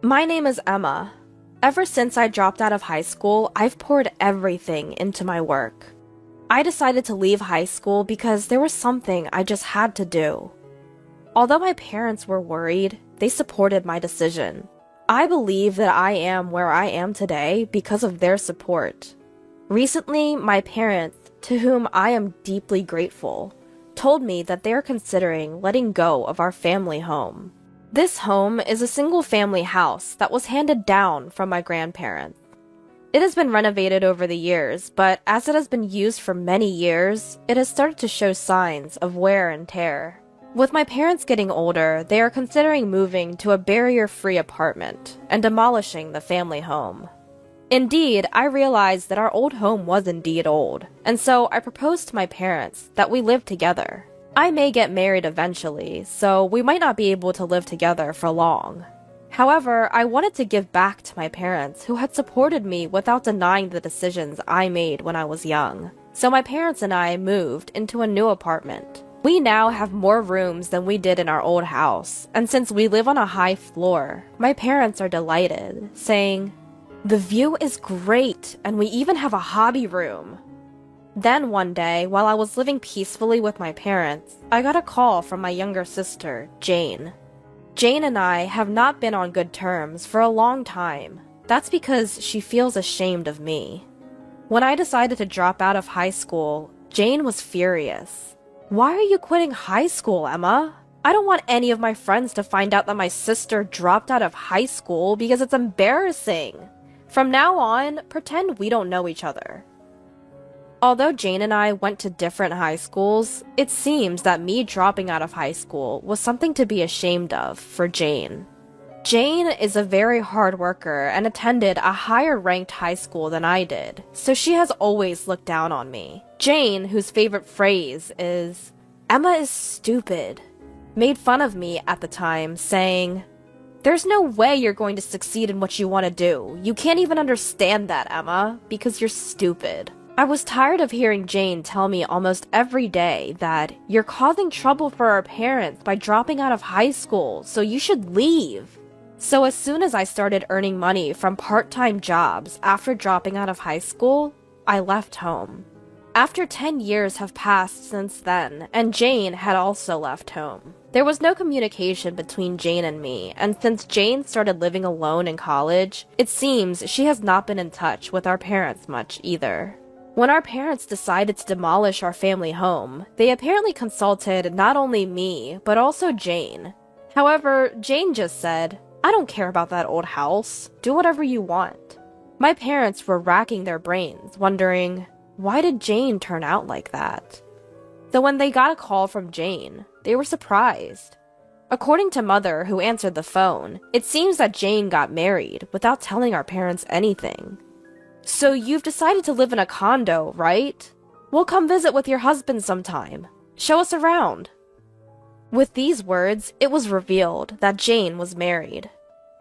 My name is Emma. Ever since I dropped out of high school, I've poured everything into my work. I decided to leave high school because there was something I just had to do. Although my parents were worried, they supported my decision. I believe that I am where I am today because of their support. Recently, my parents, to whom I am deeply grateful, told me that they are considering letting go of our family home. This home is a single-family house that was handed down from my grandparents. It has been renovated over the years, but as it has been used for many years, it has started to show signs of wear and tear. With my parents getting older, they are considering moving to a barrier-free apartment and demolishing the family home. Indeed, I realized that our old home was indeed old, and so I proposed to my parents that we live together. I may get married eventually, so we might not be able to live together for long. However, I wanted to give back to my parents who had supported me without denying the decisions I made when I was young. So my parents and I moved into a new apartment. We now have more rooms than we did in our old house, and since we live on a high floor, my parents are delighted, saying, "The view is great, and we even have a hobby room." Then one day, while I was living peacefully with my parents, I got a call from my younger sister, Jane. Jane and I have not been on good terms for a long time. That's because she feels ashamed of me. When I decided to drop out of high school, Jane was furious. "Why are you quitting high school, Emma? I don't want any of my friends to find out that my sister dropped out of high school because it's embarrassing. From now on, pretend we don't know each other." Although Jane and I went to different high schools, it seems that me dropping out of high school was something to be ashamed of for Jane. Jane is a very hard worker and attended a higher ranked high school than I did, so she has always looked down on me. Jane, whose favorite phrase is, "Emma is stupid," made fun of me at the time, saying, "There's no way you're going to succeed in what you want to do. You can't even understand that, Emma, because you're stupid." I was tired of hearing Jane tell me almost every day that you're causing trouble for our parents by dropping out of high school, so you should leave. So as soon as I started earning money from part-time jobs after dropping out of high school, I left home. After 10 years have passed since then, and Jane had also left home. There was no communication between Jane and me, and since Jane started living alone in college, it seems she has not been in touch with our parents much either. When our parents decided to demolish our family home, they apparently consulted not only me, but also Jane. However, Jane just said, "I don't care about that old house. Do whatever you want." My parents were racking their brains, wondering, why did Jane turn out like that? So when they got a call from Jane, they were surprised. According to Mother, who answered the phone, it seems that Jane got married without telling our parents anything. "So you've decided to live in a condo, right? We'll come visit with your husband sometime. Show us around." With these words, it was revealed that Jane was married.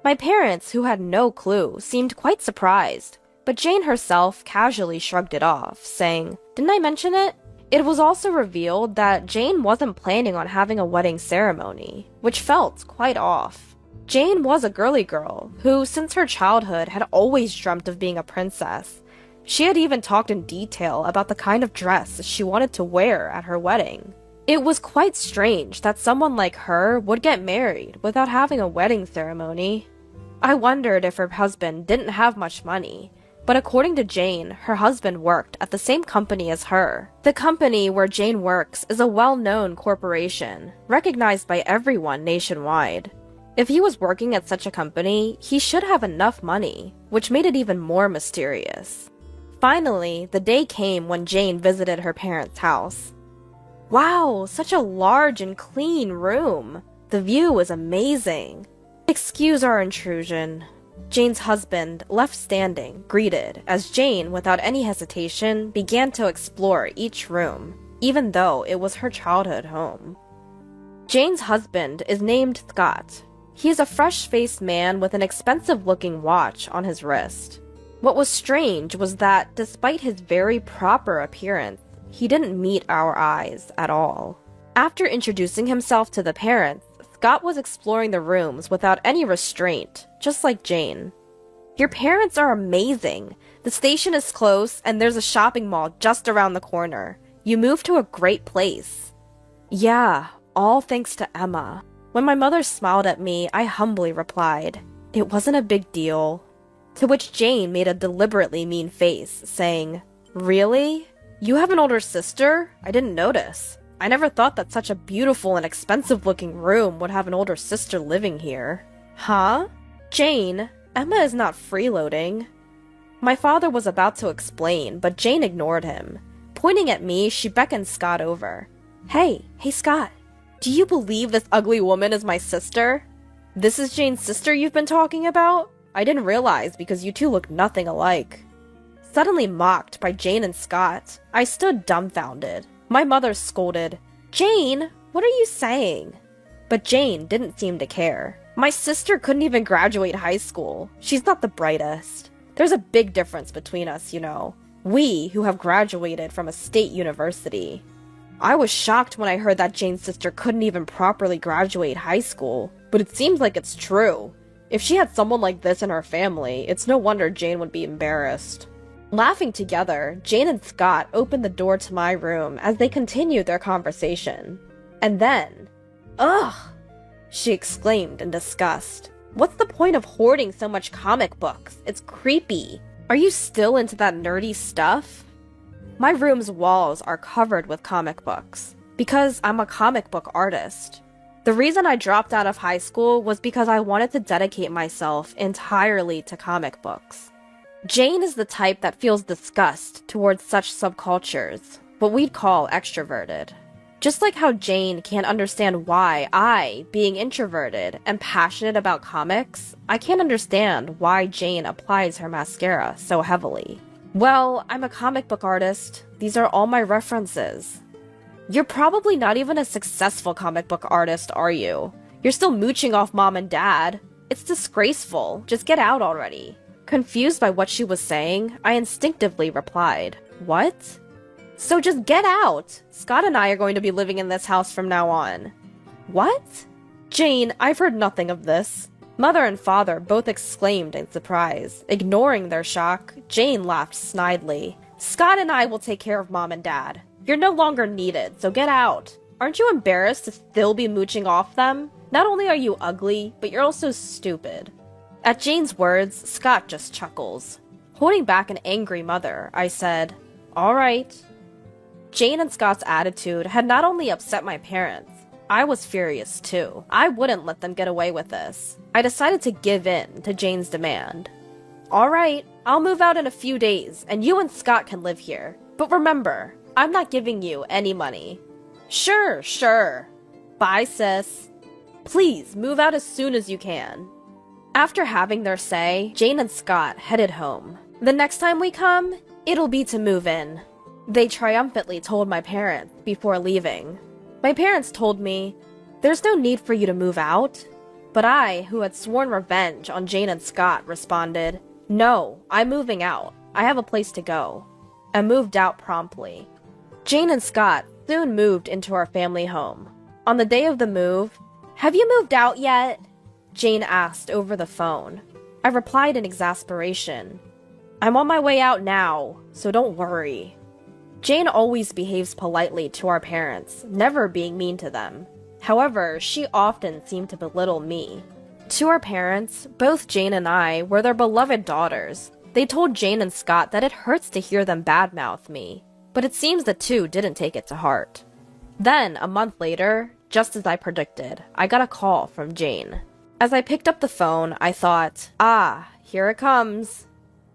My parents, who had no clue, seemed quite surprised, but Jane herself casually shrugged it off, saying, "Didn't I mention it?" It was also revealed that Jane wasn't planning on having a wedding ceremony, which felt quite off. Jane was a girly girl who, since her childhood, had always dreamt of being a princess. She had even talked in detail about the kind of dress she wanted to wear at her wedding. It was quite strange that someone like her would get married without having a wedding ceremony. I wondered if her husband didn't have much money, but according to Jane, her husband worked at the same company as her. The company where Jane works is a well-known corporation, recognized by everyone nationwide. If he was working at such a company, he should have enough money, which made it even more mysterious. Finally, the day came when Jane visited her parents' house. "Wow, such a large and clean room. The view is amazing." "Excuse our intrusion." Jane's husband, left standing, greeted as Jane, without any hesitation, began to explore each room, even though it was her childhood home. Jane's husband is named Scott. He is a fresh-faced man with an expensive-looking watch on his wrist. What was strange was that, despite his very proper appearance, he didn't meet our eyes at all. After introducing himself to the parents, Scott was exploring the rooms without any restraint, just like Jane. Your parents are amazing. The station is close, and there's a shopping mall just around the corner. You moved to a great place. Yeah, all thanks to Emma. When my mother smiled at me, I humbly replied, "It wasn't a big deal." To which Jane made a deliberately mean face, saying, "Really? You have an older sister? I didn't notice. I never thought that such a beautiful and expensive-looking room would have an older sister living here." Huh? Jane, Emma is not freeloading. My father was about to explain, but Jane ignored him. Pointing at me, she beckoned Scott over. Hey, Scott. Do you believe this ugly woman is my sister? This is Jane's sister you've been talking about? I didn't realize because you two look nothing alike. Suddenly mocked by Jane and Scott, I stood dumbfounded. My mother scolded, "Jane, what are you saying?" But Jane didn't seem to care. My sister couldn't even graduate high school. She's not the brightest. There's a big difference between us, you know. We, who have graduated from a state university. I was shocked when I heard that Jane's sister couldn't even properly graduate high school, but it seems like it's true. If she had someone like this in her family, it's no wonder Jane would be embarrassed. Laughing together, Jane and Scott opened the door to my room as they continued their conversation. And then, "Ugh!" she exclaimed in disgust. "What's the point of hoarding so much comic books? It's creepy. Are you still into that nerdy stuff?" My room's walls are covered with comic books, because I'm a comic book artist. The reason I dropped out of high school was because I wanted to dedicate myself entirely to comic books. Jane is the type that feels disgust towards such subcultures, what we'd call extroverted. Just like how Jane can't understand why I, being introverted and passionate about comics, I can't understand why Jane applies her mascara so heavily. Well, I'm a comic book artist. These are all my references. You're probably not even a successful comic book artist, are you? You're still mooching off mom and dad. It's disgraceful. Just get out already. Confused by what she was saying, I instinctively replied, "What?" "So just get out! Scott and I are going to be living in this house from now on." "What?" "Jane, I've heard nothing of this." Mother and father both exclaimed in surprise. Ignoring their shock, Jane laughed snidely. "Scott and I will take care of mom and dad. You're no longer needed, so get out. Aren't you embarrassed to still be mooching off them? Not only are you ugly, but you're also stupid." At Jane's words, Scott just chuckles. Holding back an angry mother, I said, "All right." Jane and Scott's attitude had not only upset my parents, I was furious too. I wouldn't let them get away with this. I decided to give in to Jane's demand. "All right, I'll move out in a few days, and you and Scott can live here. But remember, I'm not giving you any money." Sure. Bye, sis. Please, move out as soon as you can." After having their say, Jane and Scott headed home. "The next time we come, it'll be to move in," they triumphantly told my parents before leaving. My parents told me, "There's no need for you to move out." But I, who had sworn revenge on Jane and Scott, responded, "No, I'm moving out. I have a place to go," and moved out promptly. Jane and Scott soon moved into our family home. On the day of the move, "Have you moved out yet?" Jane asked over the phone. I replied in exasperation, "I'm on my way out now, so don't worry." Jane always behaves politely to our parents, never being mean to them. However, she often seemed to belittle me. To our parents, both Jane and I were their beloved daughters. They told Jane and Scott that it hurts to hear them badmouth me, but it seems the two didn't take it to heart. Then, a month later, just as I predicted, I got a call from Jane. As I picked up the phone, I thought, here it comes.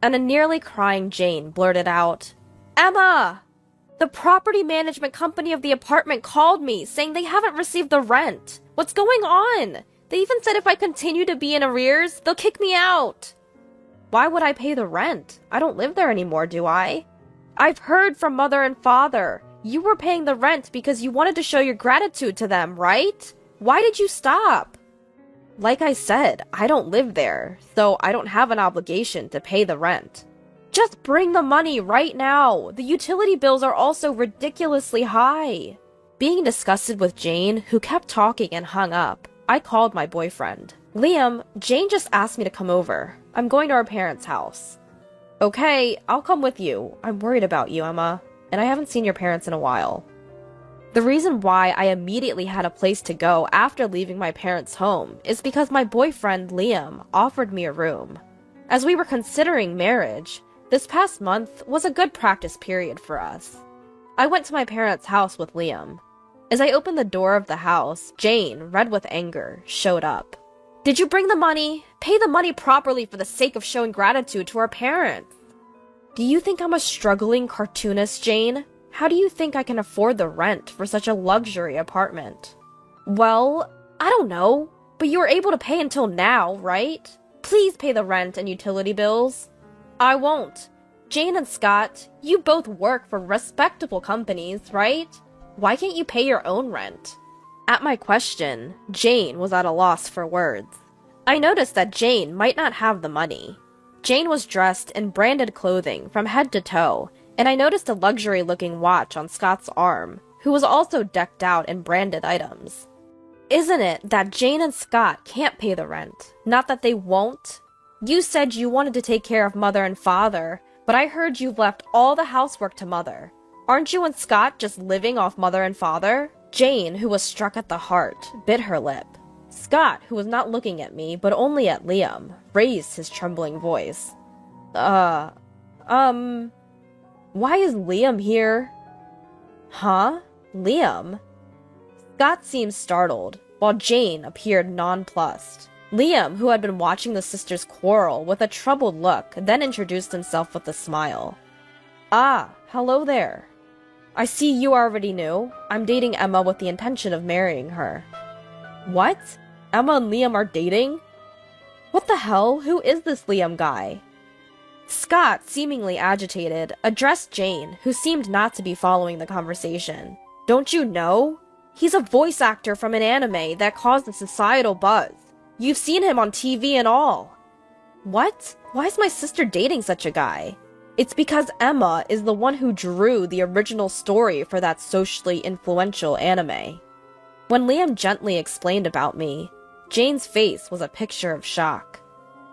And a nearly crying Jane blurted out, "Emma! The property management company of the apartment called me, saying they haven't received the rent. What's going on? They even said if I continue to be in arrears, they'll kick me out." "Why would I pay the rent? I don't live there anymore, do I?" "I've heard from mother and father. You were paying the rent because you wanted to show your gratitude to them, right? Why did you stop?" "Like I said, I don't live there, so I don't have an obligation to pay the rent." "Just bring the money right now. The utility bills are also ridiculously high." Being disgusted with Jane, who kept talking and hung up, I called my boyfriend. Liam, Jane just asked me to come over. I'm going to our parents' house. Okay, I'll come with you. I'm worried about you, Emma, and I haven't seen your parents in a while. The reason why I immediately had a place to go after leaving my parents' home is because my boyfriend, Liam, offered me a room. As we were considering marriage, this past month was a good practice period for us. I went to my parents' house with Liam. As I opened the door of the house, Jane, red with anger, showed up. Did you bring the money? Pay the money properly for the sake of showing gratitude to our parents. Do you think I'm a struggling cartoonist, Jane? How do you think I can afford the rent for such a luxury apartment? Well, I don't know, but you were able to pay until now, right? Please pay the rent and utility bills. I won't. Jane and Scott, you both work for respectable companies, right? Why can't you pay your own rent? At my question, Jane was at a loss for words. I noticed that Jane might not have the money. Jane was dressed in branded clothing from head to toe, and I noticed a luxury-looking watch on Scott's arm, who was also decked out in branded items. Isn't it that Jane and Scott can't pay the rent? Not that they won't? You said you wanted to take care of Mother and Father, but I heard you've left all the housework to Mother. Aren't you and Scott just living off Mother and Father? Jane, who was struck at the heart, bit her lip. Scott, who was not looking at me, but only at Liam, raised his trembling voice. Why is Liam here? Huh? Liam? Scott seemed startled, while Jane appeared nonplussed. Liam, who had been watching the sisters quarrel with a troubled look, then introduced himself with a smile. Ah, hello there. I see you already knew. I'm dating Emma with the intention of marrying her. What? Emma and Liam are dating? What the hell? Who is this Liam guy? Scott, seemingly agitated, addressed Jane, who seemed not to be following the conversation. Don't you know? He's a voice actor from an anime that caused a societal buzz. You've seen him on TV and all. What? Why is my sister dating such a guy? It's because Emma is the one who drew the original story for that socially influential anime. When Liam gently explained about me, Jane's face was a picture of shock.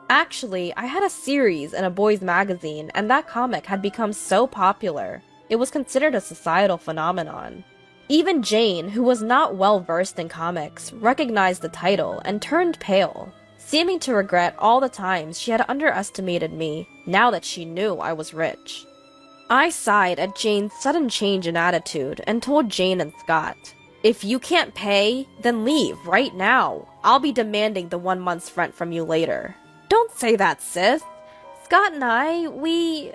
Actually, I had a series in a boys' magazine, and that comic had become so popular, it was considered a societal phenomenon. Even Jane, who was not well versed in comics, recognized the title and turned pale, seeming to regret all the times she had underestimated me now that she knew I was rich. I sighed at Jane's sudden change in attitude and told Jane and Scott, if you can't pay, then leave right now. I'll be demanding the 1 month's rent from you later. Don't say that, sis. Scott and I, we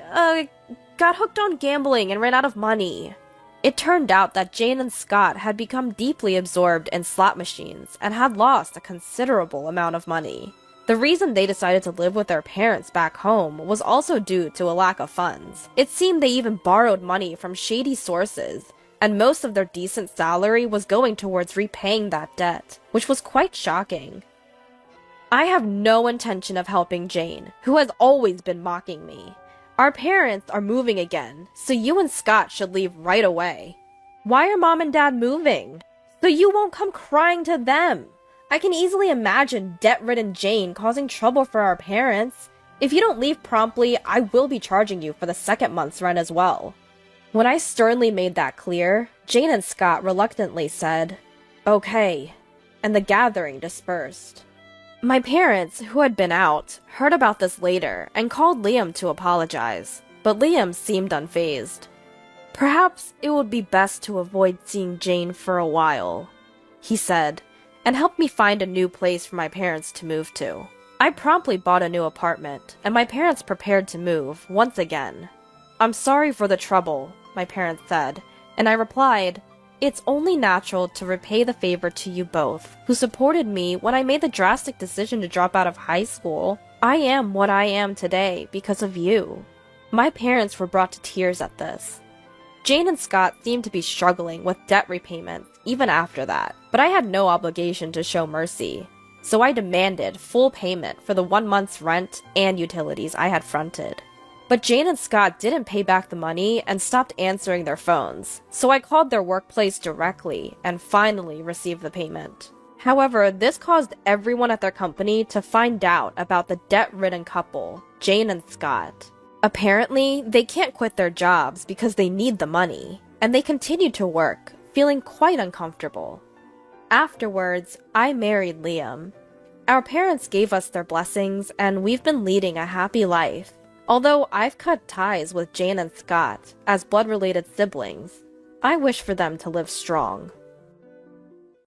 got hooked on gambling and ran out of money. It turned out that Jane and Scott had become deeply absorbed in slot machines and had lost a considerable amount of money. The reason they decided to live with their parents back home was also due to a lack of funds. It seemed they even borrowed money from shady sources, and most of their decent salary was going towards repaying that debt, which was quite shocking. I have no intention of helping Jane, who has always been mocking me. Our parents are moving again, so you and Scott should leave right away. Why are Mom and Dad moving? So you won't come crying to them. I can easily imagine debt-ridden Jane causing trouble for our parents. If you don't leave promptly, I will be charging you for the second month's rent as well. When I sternly made that clear, Jane and Scott reluctantly said, okay, and the gathering dispersed. My parents, who had been out, heard about this later and called Liam to apologize, but Liam seemed unfazed. Perhaps it would be best to avoid seeing Jane for a while, he said, and helped me find a new place for my parents to move to. I promptly bought a new apartment, and my parents prepared to move once again. I'm sorry for the trouble, my parents said, and I replied, it's only natural to repay the favor to you both, who supported me when I made the drastic decision to drop out of high school. I am what I am today because of you. My parents were brought to tears at this. Jane and Scott seemed to be struggling with debt repayments even after that, but I had no obligation to show mercy, so I demanded full payment for the 1 month's rent and utilities I had fronted. But Jane and Scott didn't pay back the money and stopped answering their phones, so I called their workplace directly and finally received the payment. However, this caused everyone at their company to find out about the debt-ridden couple, Jane and Scott. Apparently, they can't quit their jobs because they need the money, and they continue to work, feeling quite uncomfortable. Afterwards, I married Liam. Our parents gave us their blessings, and we've been leading a happy life. Although I've cut ties with Jane and Scott as blood-related siblings, I wish for them to live strong.